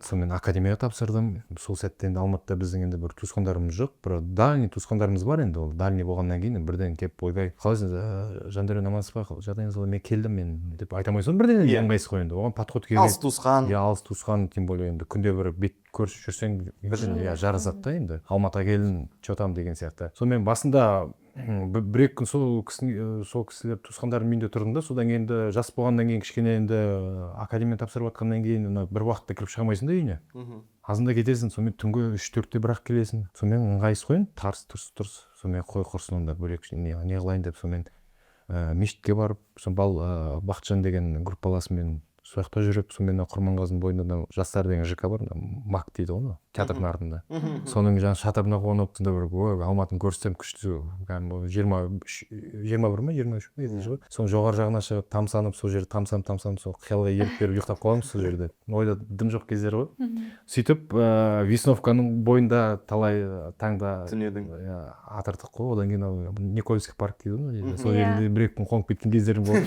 сонымен академияға тапсырдым. Сол сәтте енді Алматыда біздің енді бір туысқандарымыз жоқ, бір дальний туысқандарымыз бар енді, ол дальний болғаннан кейін бірден келіп ойбай қалайсыз, Жандәурен амансыз ба, жағдайыңыз қалай, мен келдім мен деп айта алмайсың бірден ыңғайсыз ғой енді, оған подход керек. Алыс туысқан. Иә, алыс туысқан, тем более енді күнде бір бет көрісіп жүрсең бірден жарасады да енді. Алматыға келдім, чотам деген сияқты. Сонымен басында бір-екі күн сол кісілер туысқандардың үйінде тұрдым да, содан кейін енді жас болғаннан кейін кішкене енді академия тапсырып жатқаннан кейін бір уақытта кіріп шыға алмайсың да үйіне. Азында кетесің, сонымен түнгі 3-4-те бірақ келесің. Сонымен ыңғайсыз ғой, тұрс. Сонымен қой құрсын онда бөлек не қылайын деп, сонымен мешітке барып, сон Бақытжан деген группаласымен сол жақта жүріп, сонымен Құрманғазының бойында жастар деген ЖК бар, МАК дейді ғой, театрдың артында. Соның жаңағы шатырына қонып, сонда бір Алматыны көрсем күшті, 21 ма 23 ма, соның жоғары жағына шығып тамсанып, сол жерде тамсанып, сол қиялға еліп беріп ұйықтап қаламыз сол жерде. Ойда дым жоқ кездер ғой. Сөйтіп Весновканың бойында талай таңда атырдық қой, одан кейін Никольский парк дейді ғой, сол жерде бір-екі күн қонып кеткен кездерім болды.